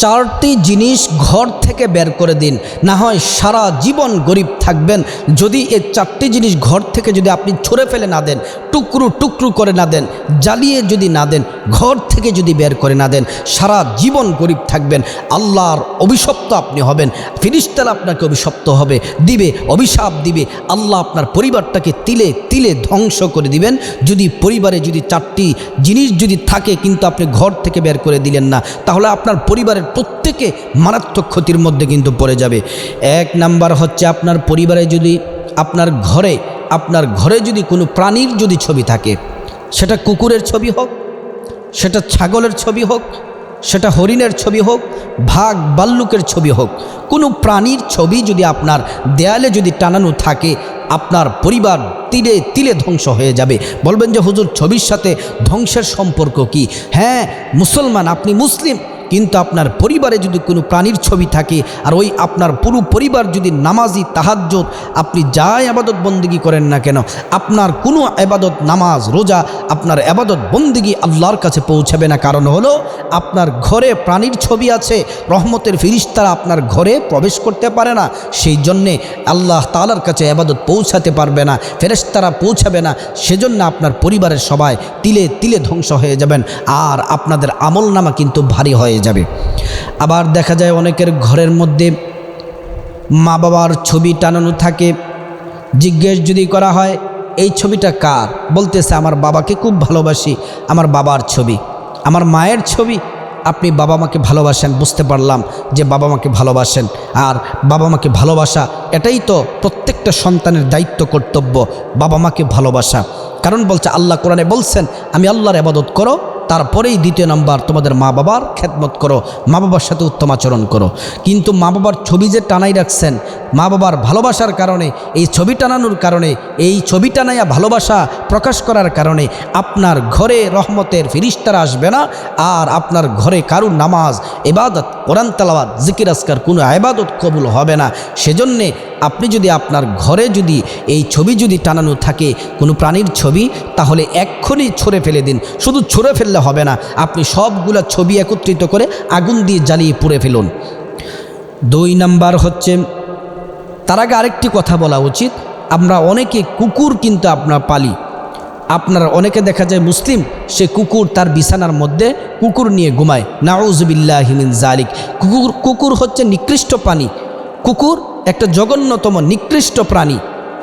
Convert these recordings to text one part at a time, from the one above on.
চারটি জিনিস ঘর থেকে বের করে দিন, না হয় সারা জীবন গরিব থাকবেন। যদি এই চারটি জিনিস ঘর থেকে যদি আপনি ছুঁড়ে ফেলে না দেন, টুকরো টুকরো করে না দেন, জ্বালিয়ে যদি না দেন, ঘর থেকে যদি বের করে না দেন, সারা জীবন গরিব থাকবেন। আল্লাহর অভিশপ্ত আপনি হবেন, ফেরেশতারা আপনাকে অভিশপ্ত হবে দিবে, অভিশাপ দিবে। আল্লাহ আপনার পরিবারটাকে তিলে তিলে ধ্বংস করে দিবেন যদি পরিবারে যদি চারটি জিনিস যদি থাকে কিন্তু আপনি ঘর থেকে বের করে দিলেন না, তাহলে আপনার পরিবারের প্রত্যেকে মারাত্মক ক্ষতির মধ্যে কিন্তু পড়ে যাবে। এক নাম্বার হচ্ছে আপনার পরিবারে যদি আপনার ঘরে যদি কোনো প্রাণীর যদি ছবি থাকে, সেটা কুকুরের ছবি হোক, সেটা ছাগলের ছবি হোক, সেটা হরিণের ছবি হোক, ভাগ ভাল্লুকের ছবি হোক, কোনো প্রাণীর ছবি যদি আপনার দেয়ালে যদি টানানো থাকে, আপনার পরিবার তিলে তিলে ধ্বংস হয়ে যাবে। বলবেন যে হুজুর ছবির সাথে ধ্বংসের সম্পর্ক কি? হ্যাঁ, মুসলমান, আপনি মুসলিম, কিন্তু আপনার পরিবারে যদি কোনো প্রাণীর ছবি থাকে আর ওই আপনার পুরো পরিবার যদি নামাজি, তাহাজ্জুদ, আপনি যা ইবাদত বন্দেগী করেন না কেন, আপনার কোনো ইবাদত, নামাজ, রোজা, আপনার ইবাদত বন্দেগী আল্লাহর কাছে পৌঁছাবে না। কারণ হলো আপনার ঘরে প্রাণীর ছবি আছে, রহমতের ফেরেশতারা আপনার ঘরে প্রবেশ করতে পারে না, সেই জন্যে আল্লাহ তাআলার কাছে ইবাদত পৌঁছাতে পারবে না, ফেরেশতারা পৌঁছাবে না। সেজন্য আপনার পরিবারের সবাই তিলে তিলে ধ্বংস হয়ে যাবেন, আর আপনাদের আমলনামা কিন্তু ভারী হয়ে যাবে। আবার দেখা যায় অনেকের ঘরের মধ্যে মা বাবার ছবি টানানো থাকে। জিজ্ঞেস যদি করা হয় এই ছবিটা কার, বলতেছে আমার বাবাকে খুব ভালোবাসি, আমার বাবার ছবি, আমার মায়ের ছবি। আপনি বাবা মাকে ভালোবাসেন, বুঝতে পারলাম যে বাবা মাকে ভালোবাসেন, আর বাবা মাকে ভালোবাসা এটাই তো প্রত্যেকটা সন্তানের দায়িত্ব, কর্তব্য, বাবা মাকে ভালোবাসা। কারণ বলছে আল্লাহ কোরআনে বলছেন আমি আল্লাহর ইবাদত করো, তারপরেই দ্বিতীয় নাম্বার তোমাদের মা বাবার খেদমত করো, মা বাবার সাথে উত্তম আচরণ করো। কিন্তু মা বাবার ছবি যে টানাই রাখছেন, মা বাবার ভালোবাসার কারণে, এই ছবি টানানোর কারণে, এই ছবি টানাইয়া ভালোবাসা প্রকাশ করার কারণে আপনার ঘরে রহমতের ফেরেশতারা আসবে না, আর আপনার ঘরে কারুর নামাজ, ইবাদত, কোরআন তেলাওয়াত, জিকির আজকার কোনো ইবাদত কবুল হবে না। সেজন্যে আপনি যদি আপনার ঘরে যদি এই ছবি যদি টানানো থাকে কোনো প্রাণীর ছবি, তাহলে এক্ষুনি ছুঁড়ে ফেলে দিন। শুধু ছুঁড়ে ফেললে হবে না, আপনি সবগুলা ছবি একত্রিত করে আগুন দিয়ে জ্বালিয়ে পুড়ে ফেলুন। 2 নাম্বার হচ্ছে, তার আগে আরেকটি কথা বলা উচিত, আমরা অনেকে কুকুর কিন্তু আমরা পালি। আপনারা অনেকে দেখা যায় মুসলিম, সে কুকুর তার বিছানার মধ্যে কুকুর নিয়ে ঘুমায়, নাউযুবিল্লাহি মিন যালিক। কুকুর হচ্ছে নিকৃষ্ট প্রাণী, কুকুর একটা জঘন্যতম নিকৃষ্ট প্রাণী।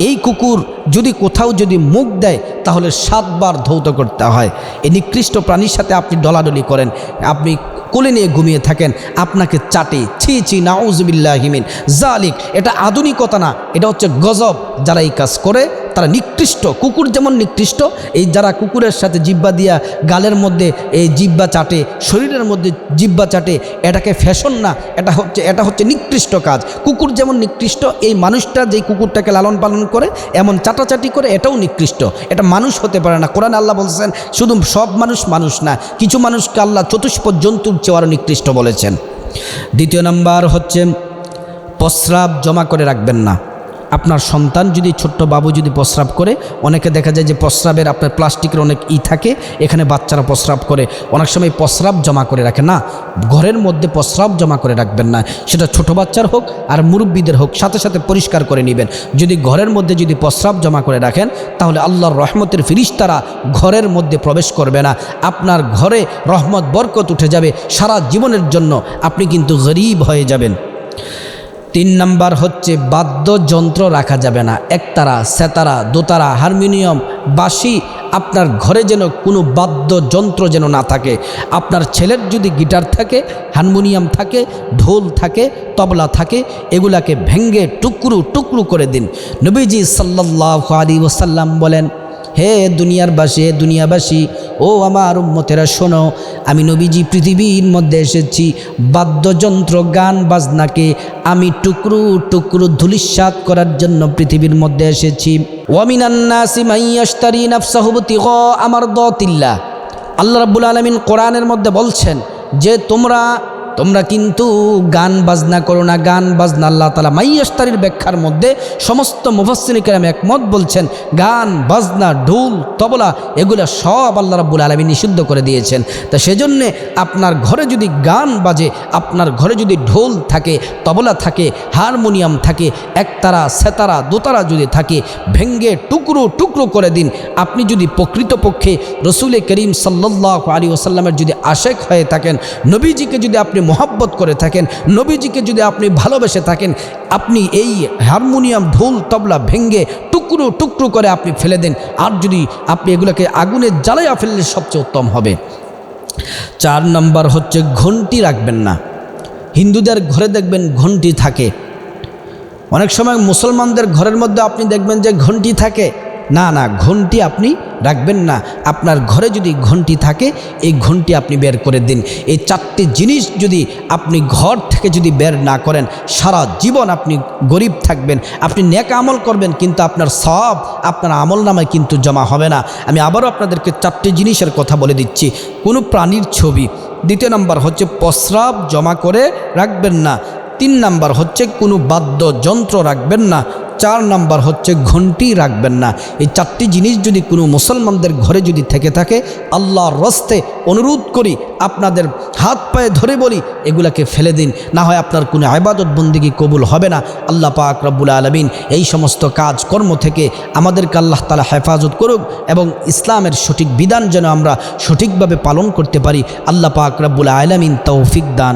এই কুকুর যদি কোথাও যদি মুখ দেয় তাহলে 7 বার ধৌত করতে হয়। এই নিকৃষ্ট প্রাণীর সাথে আপনি ডলাডলি করেন, আপনি কোলে নিয়ে ঘুমিয়ে থাকেন, আপনাকে চাটে, ছি ছি, নাউযুবিল্লাহি মিন যালিক। এটা আধুনিকতা না, এটা হচ্ছে গজব। যারা এই কাজ করে তারা নিকৃষ্ট। কুকুর যেমন নিকৃষ্ট, এই যারা কুকুরের সাথে জিব্বা দিয়া গালের মধ্যে এই জিব্বা চাটে, শরীরের মধ্যে জিব্বা চাটে, এটাকে ফ্যাশন না, এটা হচ্ছে নিকৃষ্ট কাজ। কুকুর যেমন নিকৃষ্ট, এই মানুষটা যেই কুকুরটাকে লালন পালন করে এমন চাটাচাটি করে, এটাও নিকৃষ্ট। এটা মানুষ হতে পারে না। কোরআন আল্লাহ বলছেন শুধু সব মানুষ মানুষ না, কিছু মানুষকে আল্লাহ চতুষ্পদ জন্তুর চেয়ে আরও নিকৃষ্ট বলেছেন। 2 নাম্বার হচ্ছে প্রস্রাব জমা করে রাখবেন না। আপনার সন্তান যদি, ছোট্ট বাবু যদি প্রস্রাব করে, অনেকে দেখা যায় যে প্রস্রাবের আপনার প্লাস্টিকের অনেক থাকে, এখানে বাচ্চারা প্রস্রাব করে, অনেক সময় প্রস্রাব জমা করে রাখে না। ঘরের মধ্যে প্রস্রাব জমা করে রাখবেন না, সেটা ছোট বাচ্চার হোক আর মুরব্বীদের হোক, সাথে সাথে পরিষ্কার করে নেবেন। যদি ঘরের মধ্যে যদি প্রস্রাব জমা করে রাখেন তাহলে আল্লাহর রহমতের ফেরেশতারা ঘরের মধ্যে প্রবেশ করবে না, আপনার ঘরে রহমত বরকত উঠে যাবে, সারা জীবনের জন্য আপনি কিন্তু গরিব হয়ে যাবেন। 3 নাম্বার হচ্ছে বাদ্যযন্ত্র রাখা যাবে না। একতারা, সেতারা, দোতারা, হারমোনিয়াম, বাঁশি, আপনার ঘরে যেন কোনো বাদ্যযন্ত্র যেন না থাকে। আপনার ছেলের যদি গিটার থাকে, হারমোনিয়াম থাকে, ঢোল থাকে, তবলা থাকে, এগুলাকে ভেঙ্গে টুকরো টুকরো করে দিন। নবীজি সাল্লাল্লাহু আলাইহি ওয়াসাল্লাম বলেন, হে দুনিয়ারবাসী, হে দুনিয়াবাসী, ও আমার উম্মতেরা শোনো, আমি নবীজি পৃথিবীর মধ্যে এসেছি বাদ্যযন্ত্র, গান বাজনাকে আমি টুকরো টুকরো ধূলিসাৎ করার জন্য পৃথিবীর মধ্যে এসেছি। ওয়া মিনান নাসি মান ইয়াশতারি নাফসাহু বিতিগা মারদাতিল্লাহ। আল্লাহ রাব্বুল আলামিন কোরআনের মধ্যে বলছেন যে তোমরা তোমরা কিন্তু গান বাজনা করো না। গান বাজনা আল্লাহ তাআলা মাইয়াস্তারির ব্যাখ্যার মধ্যে সমস্ত মুফাসসিরিন কেরাম একমত বলছেন, গান বাজনা ঢোল তবলা এগুলো সব আল্লাহ রাব্বুল আলামিন নিষিদ্ধ করে দিয়েছেন। তা সেজন্যে আপনার ঘরে যদি গান বাজে, আপনার ঘরে যদি ঢোল থাকে, তবলা থাকে, হারমোনিয়াম থাকে, একতারা সেতারা দোতারা যদি থাকে, ভেঙ্গে টুকরো টুকরো করে দিন। আপনি যদি প্রকৃতপক্ষে রসুল করিম সাল্লাল্লাহু আলাইহি ওয়াসাল্লামের যদি আশেক হয়ে থাকেন, নবীজিকে যদি আপনি মহব্বত করে থাকেন, নবীজিকে যদি আপনি ভালোবেসে থাকেন, আপনি এই হারমোনিয়াম ঢোল তবলা ভেঙ্গে টুকরো টুকরো করে আপনি ফেলে দেন। আর যদি আপনি এগুলোকে আগুনে জ্বালাইয়া ফেললে সবচেয়ে উত্তম হবে। 4 নম্বর হচ্ছে ঘন্টি রাখবেন না। হিন্দুদের ঘরে দেখবেন ঘন্টি থাকে, অনেক সময় মুসলমানদের ঘরের মধ্যে আপনি দেখবেন যে ঘন্টি থাকে। না না, ঘন্টি আপনি রাখবেন না। আপনার ঘরে যদি ঘন্টি থাকে, এই ঘন্টি আপনি বের করে দিন। এই 4টি জিনিস যদি আপনি ঘর থেকে যদি বের না করেন, সারা জীবন আপনি গরিব থাকবেন। আপনি নেক আমল করবেন, কিন্তু আপনার সওয়াব আপনার আমল নামায় কিন্তু জমা হবে না। আমি আবারও আপনাদেরকে 4টি জিনিসের কথা বলে দিচ্ছি। কোনো প্রাণীর ছবি। 2 নম্বর হচ্ছে প্রস্রাব জমা করে রাখবেন না। 3 নম্বর হচ্ছে কোনো বাদ্যযন্ত্র রাখবেন না। 4 নম্বর হচ্ছে ঘন্টি রাখবেন না। এই 4টি জিনিস যদি কোনো মুসলমানদের ঘরে যদি থেকে থাকে, আল্লাহর রাস্তে অনুরোধ করি, আপনাদের হাত পায়ে ধরে বলি, এগুলাকে ফেলে দিন। না হয় আপনার কোনো ইবাদত বন্দেগী কবুল হবে না। আল্লাহ পাক রব্বুল আলামিন এই সমস্ত কাজকর্ম থেকে আমাদেরকে আল্লাহ তাআলা হেফাজত করুক এবং ইসলামের সঠিক বিধান যেন আমরা সঠিকভাবে পালন করতে পারি। আল্লাহ পাক রব্বুল আলামিন তৌফিক দান